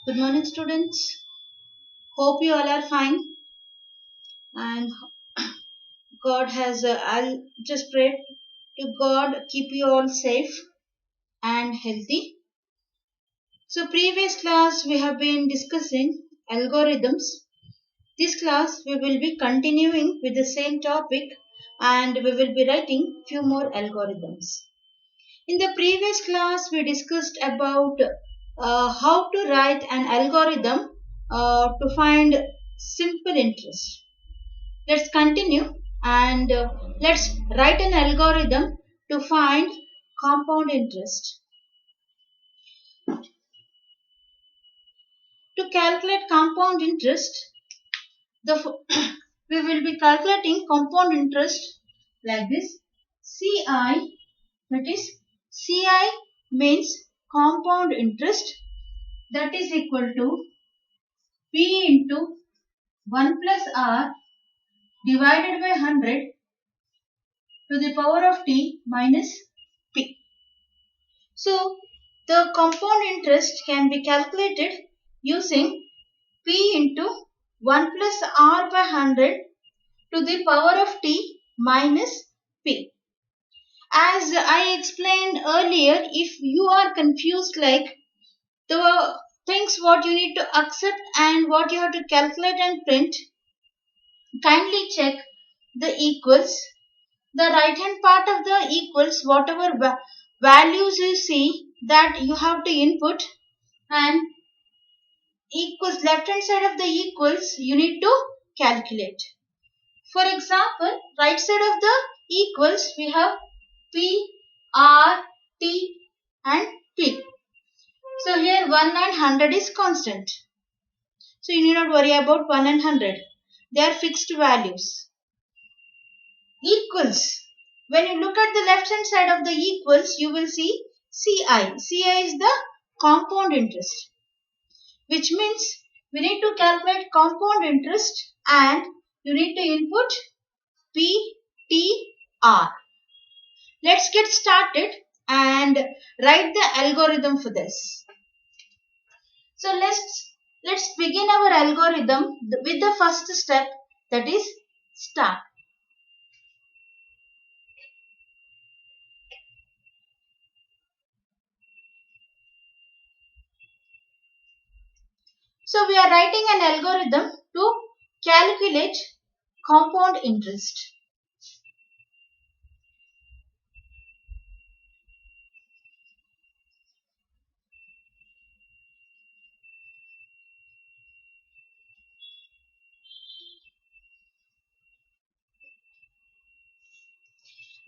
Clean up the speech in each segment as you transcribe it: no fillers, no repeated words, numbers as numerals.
Good morning, students. Hope you all are fine. And God has, I'll just pray to God keep you all safe and healthy. So, previous class we have been discussing algorithms. This class we will be continuing with the same topic and we will be writing few more algorithms. In the previous class we discussed about how to write an algorithm to find simple interest. Let's continue and let's write an algorithm to find compound interest. To calculate compound interest, we will be calculating compound interest like this. CI, that is CI means compound interest, that is equal to P into 1 plus R divided by 100 to the power of T minus P. So, the compound interest can be calculated using P into 1 plus R by 100 to the power of T minus P. As I explained earlier, if you are confused like the things what you need to accept and what you have to calculate and print, kindly check the equals. The right hand part of the equals, whatever values you see that you have to input, and equals left hand side of the equals you need to calculate. For example, right side of the equals we have P, R, T and P. So here 1 and 100 is constant. So you need not worry about 1 and 100. They are fixed values. Equals. When you look at the left hand side of the equals, you will see CI. CI is the compound interest, which means we need to calculate compound interest and you need to input P, T, R. Let's get started and write the algorithm for this. So let's begin our algorithm with the first step, that is start. So we are writing an algorithm to calculate compound interest.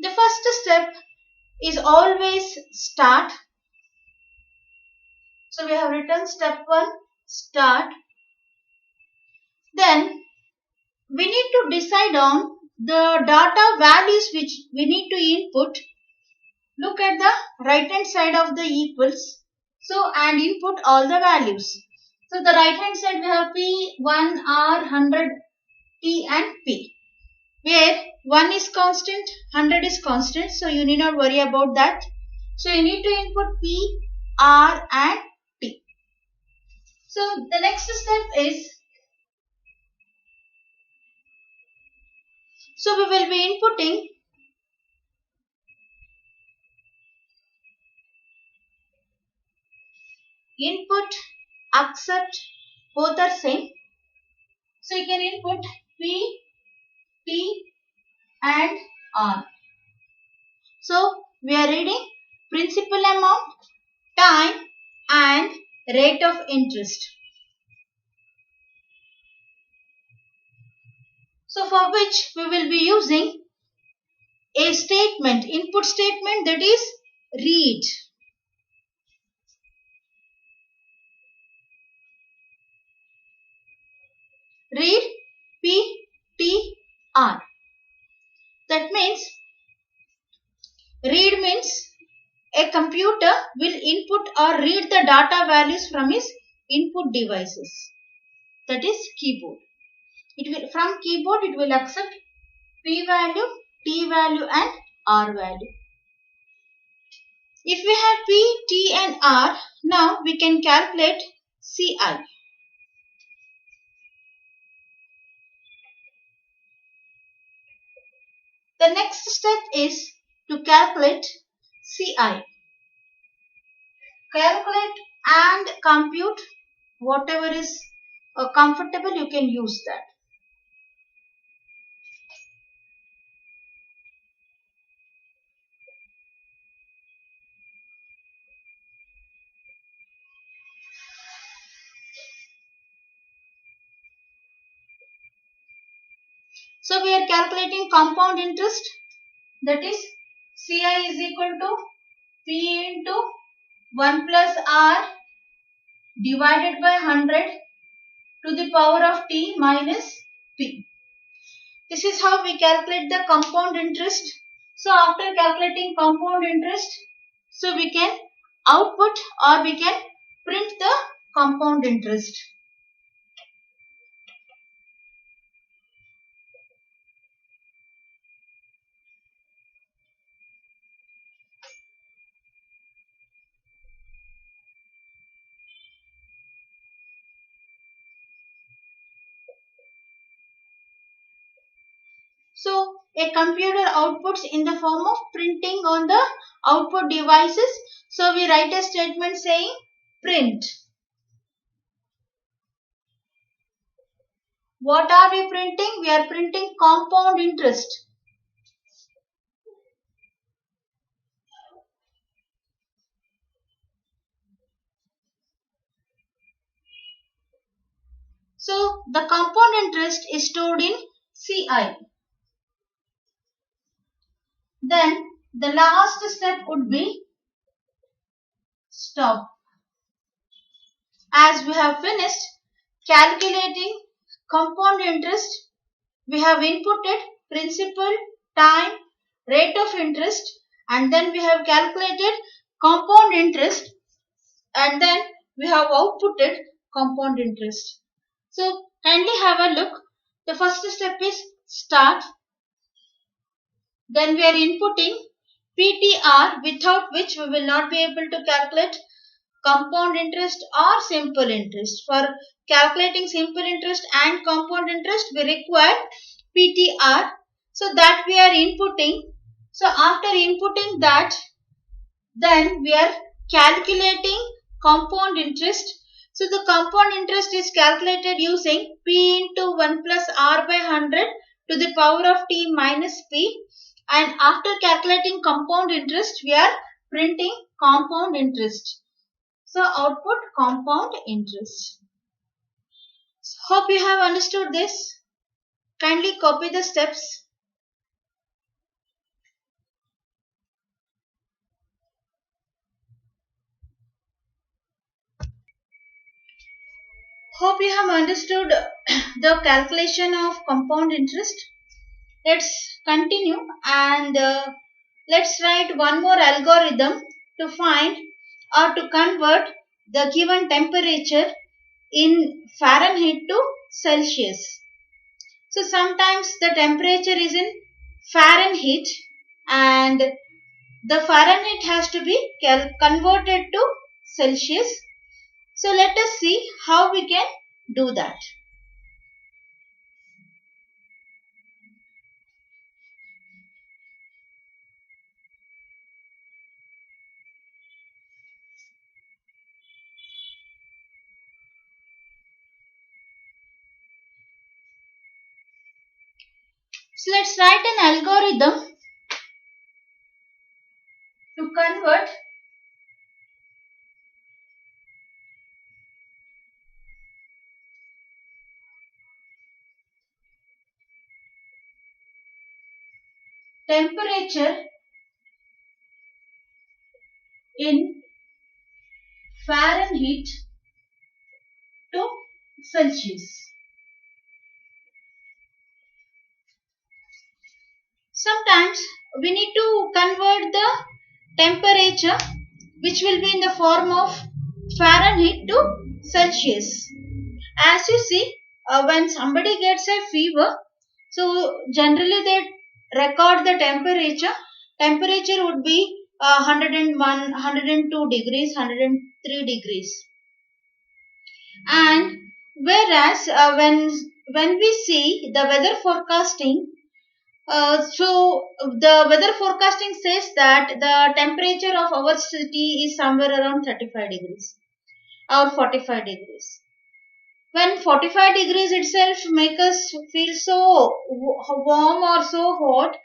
The first step is always start. So we have written step 1, start. Then we need to decide on the data values which we need to input. Look at the right hand side of the equals. So and input all the values. So the right hand side we have P, 1, R, 100, T and P. Where 1 is constant, 100 is constant. So you need not worry about that. So you need to input P, R and T. So the next step is, so we will be inputting input, accept, both are same. So you can input P, T and R. So we are reading principal amount, time and rate of interest. So for which we will be using a statement, input statement, that is read. Read P, T, R. That means read means a computer will input or read the data values from its input devices. That is keyboard. It will, from keyboard it will accept P value, T value and R value. If we have P, T and R, now we can calculate Ci. The next step is to calculate Ci. Calculate and compute whatever is comfortable, you can use that. So we are calculating compound interest, that is Ci is equal to P into 1 plus R divided by 100 to the power of T minus P. This is how we calculate the compound interest. So after calculating compound interest, so we can output or we can print the compound interest. So a computer outputs in the form of printing on the output devices. So we write a statement saying print. What are we printing? We are printing compound interest. So the compound interest is stored in Ci. Then the last step would be stop. As we have finished calculating compound interest, we have inputted principal, time, rate of interest, and then we have calculated compound interest, and then we have outputted compound interest. So kindly have a look. The first step is start. Then we are inputting PTR, without which we will not be able to calculate compound interest or simple interest. For calculating simple interest and compound interest, we require PTR. So that we are inputting. So after inputting that, then we are calculating compound interest. So the compound interest is calculated using P into 1 plus R by 100 to the power of T minus P. And after calculating compound interest, we are printing compound interest. So output compound interest. Hope you have understood this. Kindly copy the steps. Hope you have understood the calculation of compound interest. Let's continue and let's write one more algorithm to find or to convert the given temperature in Fahrenheit to Celsius. So sometimes the temperature is in Fahrenheit and the Fahrenheit has to be converted to Celsius. So let us see how we can do that. So let's write an algorithm to convert temperature in Fahrenheit to Celsius. Sometimes we need to convert the temperature which will be in the form of Fahrenheit to Celsius. As you see, when somebody gets a fever, so generally they record the temperature. Temperature would be 101, 102 degrees, 103 degrees. And whereas when we see the weather forecasting, so the weather forecasting says that the temperature of our city is somewhere around 35 degrees or 45 degrees. When 45 degrees itself make us feel so warm or so hot,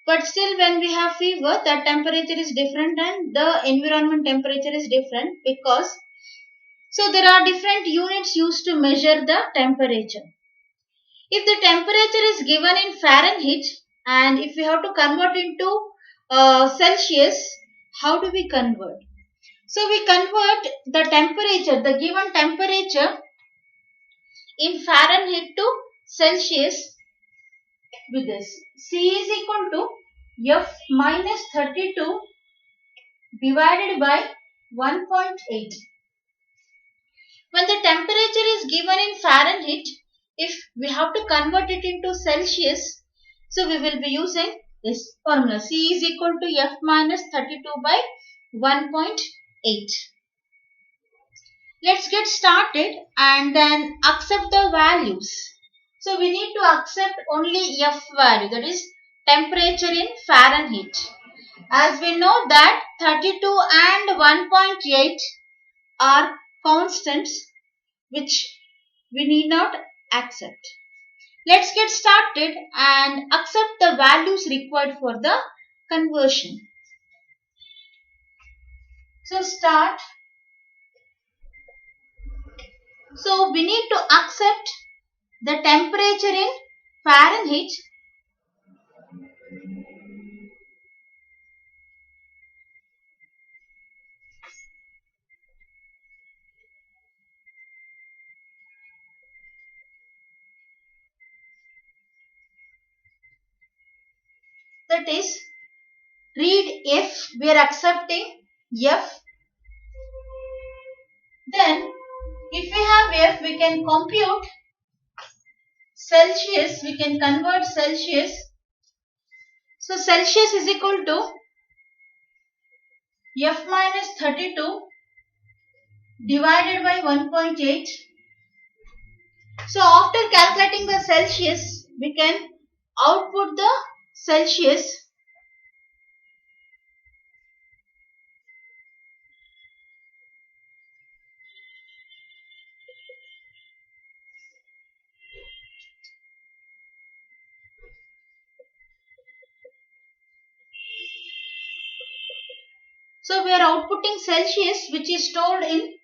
but still when we have fever, that temperature is different and the environment temperature is different, because so there are different units used to measure the temperature. If the temperature is given in Fahrenheit and if we have to convert into Celsius, how do we convert? So we convert the temperature, the given temperature in Fahrenheit to Celsius with this. C is equal to F minus 32 divided by 1.8. When the temperature is given in Fahrenheit, if we have to convert it into Celsius, so we will be using this formula. C is equal to F minus 32 by 1.8. Let's get started and then accept the values. So we need to accept only F value, that is temperature in Fahrenheit. As we know that 32 and 1.8 are constants which we need not accept. Let's get started and accept the values required for the conversion. So start. So we need to accept the temperature in Fahrenheit that is read F, we are accepting F. Then if we have F, we can compute Celsius, we can convert Celsius. So Celsius is equal to F minus 32 divided by 1.8. So after calculating the Celsius, we can output the Celsius. So we are outputting Celsius, which is stored in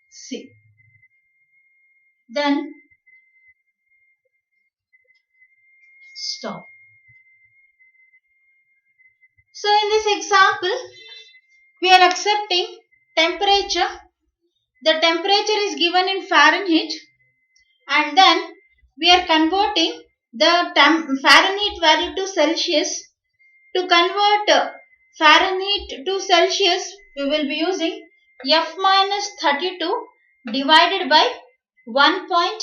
C. Then stop. So in this example, we are accepting temperature. The temperature is given in Fahrenheit and then we are converting the Fahrenheit value to Celsius. To convert Fahrenheit to Celsius, we will be using F minus 32 divided by 1.8.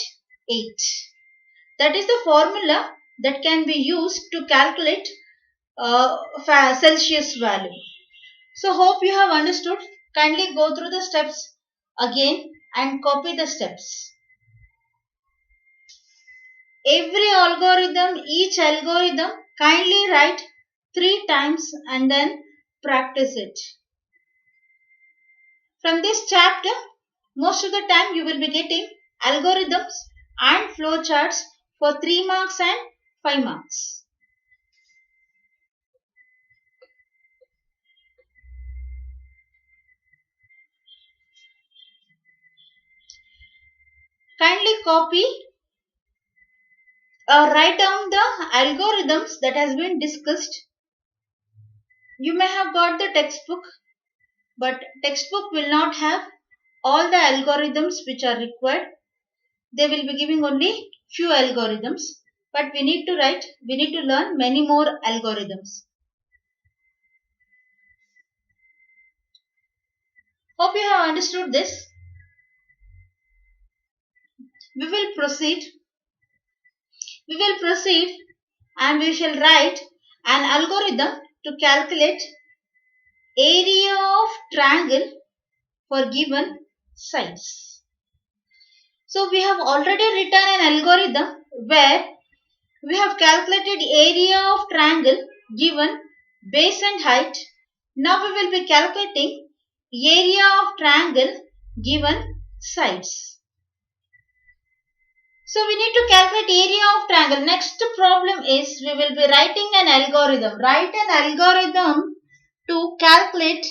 That is the formula that can be used to calculate Celsius value. So hope you have understood. Kindly go through the steps again and copy the steps. Each algorithm, kindly write 3 times and then practice it. From this chapter, most of the time you will be getting algorithms and flowcharts for 3 marks and 5 marks. Kindly copy or write down the algorithms that has been discussed. You may have got the textbook, but textbook will not have all the algorithms which are required. They will be giving only few algorithms, but we need to learn many more algorithms. Hope you have understood this. We will proceed and we shall write an algorithm to calculate area of triangle for given size. So we have already written an algorithm where we have calculated area of triangle given base and height. Now we will be calculating area of triangle given sides. So we need to calculate area of triangle. Next problem is we will be writing an algorithm. Write an algorithm to calculate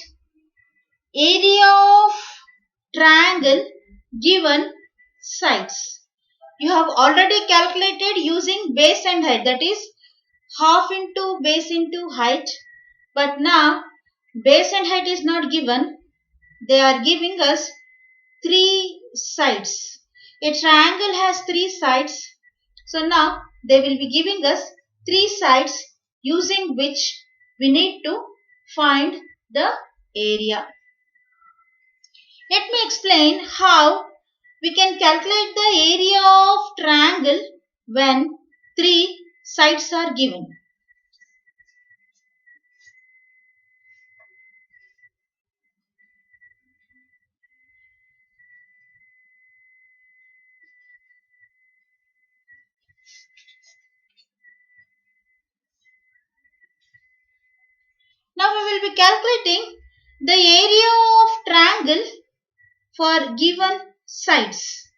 area of triangle given sides. You have already calculated using base and height, that is half into base into height. But now base and height is not given. They are giving us 3 sides. A triangle has 3 sides. So now they will be giving us 3 sides using which we need to find the area. Let me explain how we can calculate the area of triangle when 3 sides are given. Now we will be calculating the area of triangle for given sides.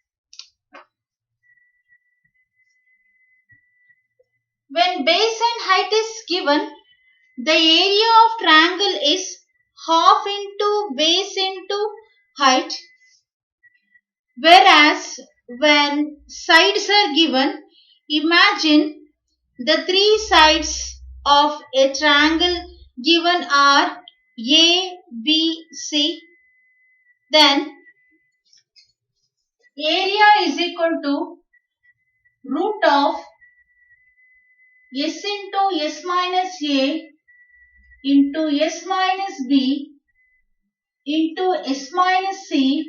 When base and height is given, the area of triangle is half into base into height. Whereas when sides are given, imagine the 3 sides of a triangle given are A, B, C. Then area is equal to root of S into S minus A into S minus B into S minus C.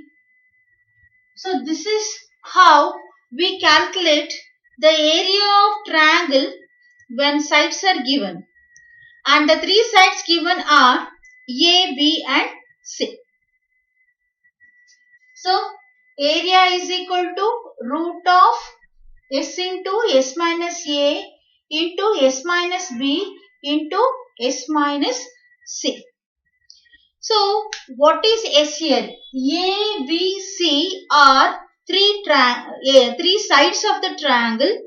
So this is how we calculate the area of triangle when sides are given. And the 3 sides given are A, B and C. So area is equal to root of S into S minus A into S minus B into S minus C. So what is S here? A, B, C are 3 sides of the triangle.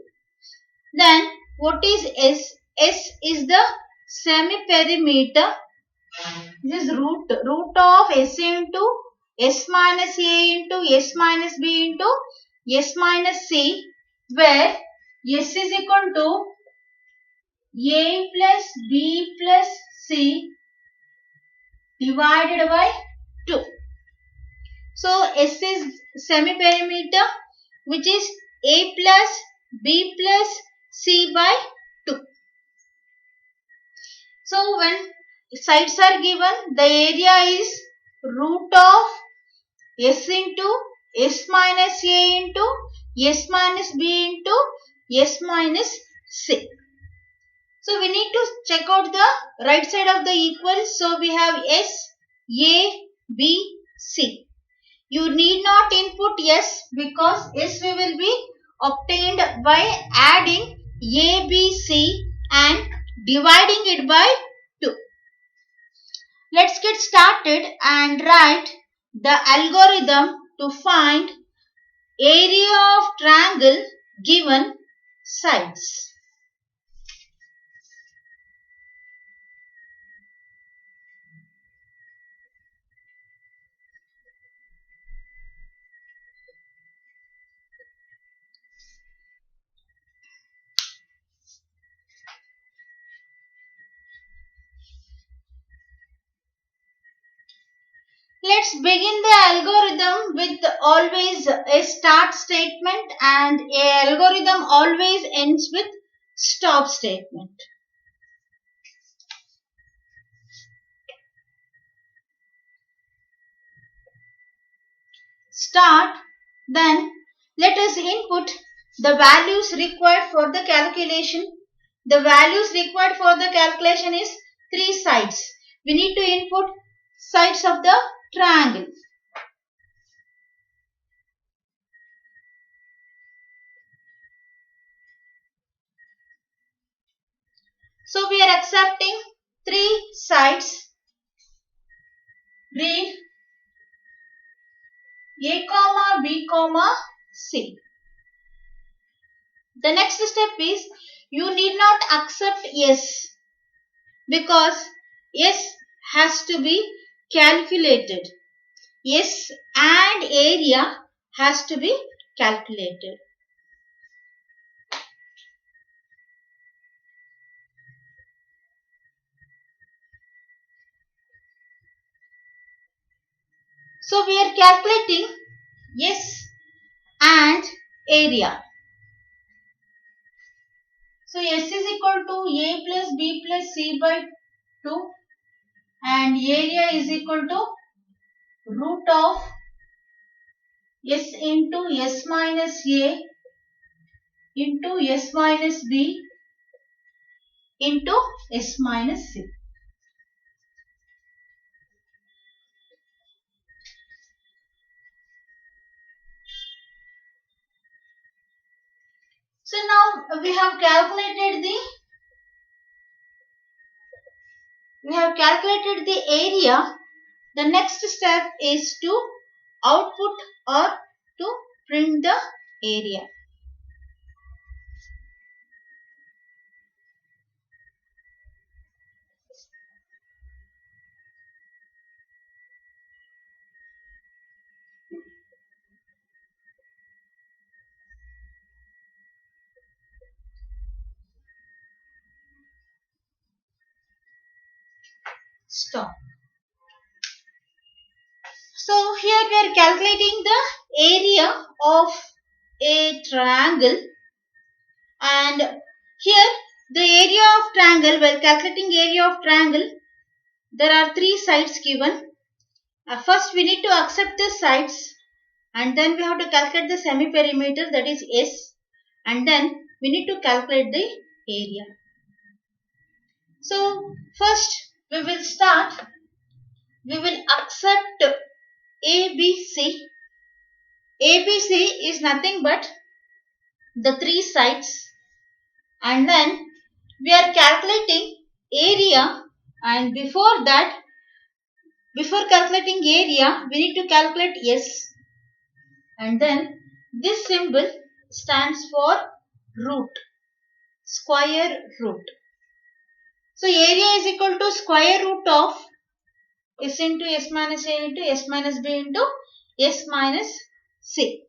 Then what is S? S is the semi-perimeter. This is root of S into S minus A into S minus B into S minus C, where S is equal to A plus B plus C divided by 2. So S is semi-perimeter, which is A plus B plus C by 2. So when sides are given, the area is root of S into S minus A into S minus B into S minus C. So we need to check out the right side of the equal. So we have S, A, B, C. You need not input S because S we will be obtained by adding A, B, C and dividing it by 2. Let's get started and write the algorithm to find area of triangle given sides. Let's begin the algorithm with always a start statement, and a algorithm always ends with stop statement. Start, then let us input the values required for the calculation. The values required for the calculation is 3 sides. We need to input sides of the triangle. So we are accepting three sides. Read A comma B comma C. The next step is you need not accept yes, because yes has to be calculated. Yes and area has to be calculated. So we are calculating yes and area. So S is equal to A plus B plus C by 2 and area is equal to root of S into S minus A into S minus B into S minus C. So now we have calculated the area. The next step is to output or to print the area. Stop. So here we are calculating the area of a triangle, and here the area of triangle, while calculating area of triangle, there are three sides given. First we need to accept the sides, and then we have to calculate the semi-perimeter, that is S, and then we need to calculate the area. So first we will accept ABC. ABC is nothing but the three sides, and then we are calculating area, and before calculating area we need to calculate S, and then this symbol stands for root, square root. So area is equal to square root of S into S minus A into S minus B into S minus C.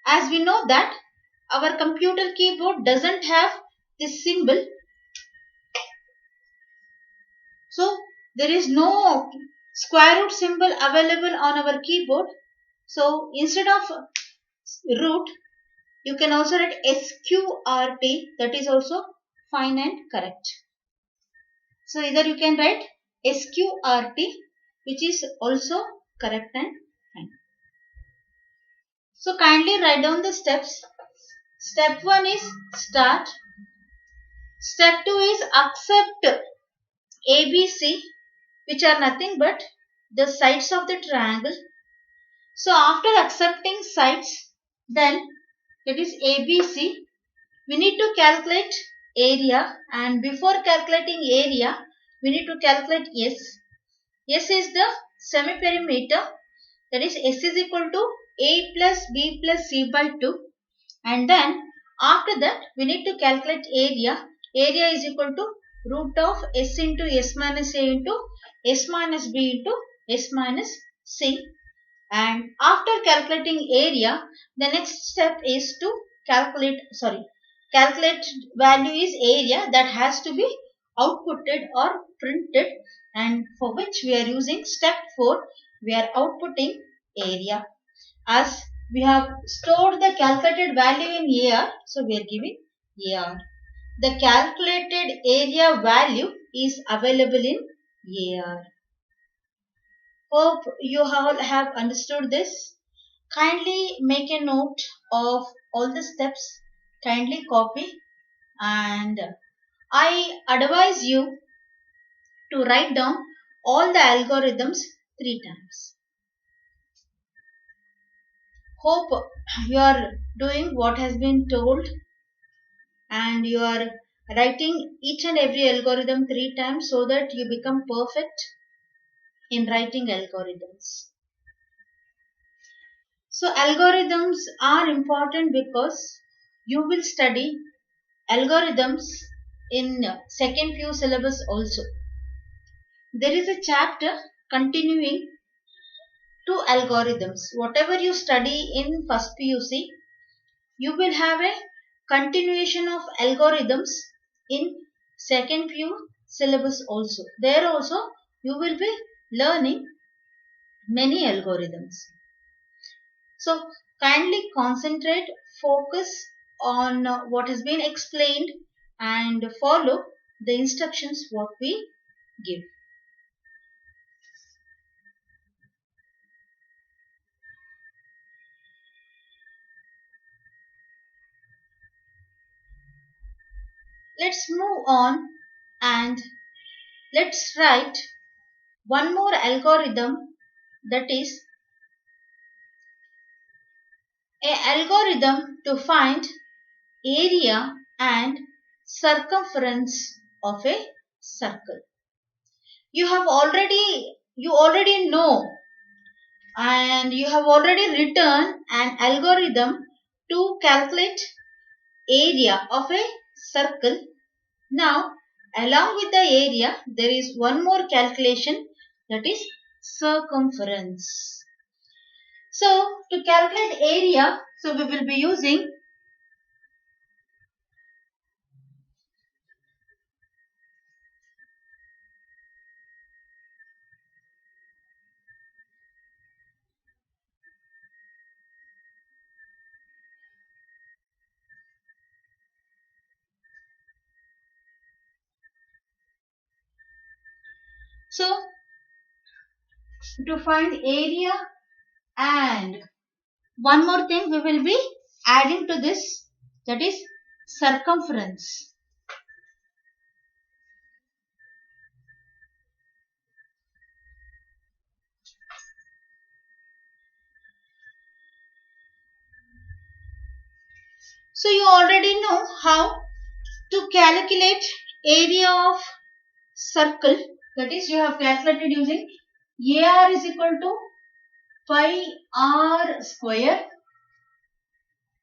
As we know that our computer keyboard doesn't have this symbol, so there is no square root symbol available on our keyboard. So instead of root, you can also write SQRT, that is also fine and correct. So either you can write SQRT, which is also correct and fine. So kindly write down the steps. Step 1 is start. Step 2 is accept ABC, which are nothing but the sides of the triangle. So after accepting sides, then that is ABC, we need to calculate area, and before calculating area we need to calculate S. S is the semi-perimeter, that is S is equal to A plus B plus C by 2, and then after that we need to calculate area. Area is equal to root of S into S minus A into S minus B into S minus C. And after calculating area, the next step is to calculate value is area, that has to be outputted or printed, and for which we are using step 4, we are outputting area. As we have stored the calculated value in AR, so we are giving AR. The calculated area value is available in AR. Hope you all have understood this. Kindly make a note of all the steps. Kindly copy, and I advise you to write down all the algorithms 3 times. Hope you are doing what has been told, and you are writing each and every algorithm 3 times so that you become perfect in writing algorithms. So algorithms are important because you will study algorithms in second PU syllabus also. There is a chapter continuing to algorithms. Whatever you study in first PUC, you will have a continuation of algorithms in second PU syllabus also. There also you will be learning many algorithms. So kindly concentrate, focus on what has been explained and follow the instructions what we give. Let's move on and let's write one more algorithm, that is a algorithm to find area and circumference of a circle. You already know and you have already written an algorithm to calculate area of a circle. Now along with the area there is one more calculation, that is circumference. So to calculate area, so we will be using so to find area and one more thing we will be adding to this, that is circumference. So you already know how to calculate area of circle, that is you have calculated using AR is equal to pi r square.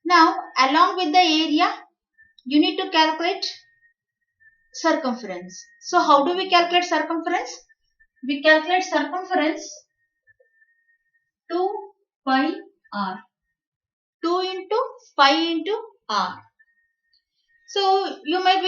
Now along with the area you need to calculate circumference. So how do we calculate circumference? We calculate circumference 2 pi r. 2 into pi into r. So you may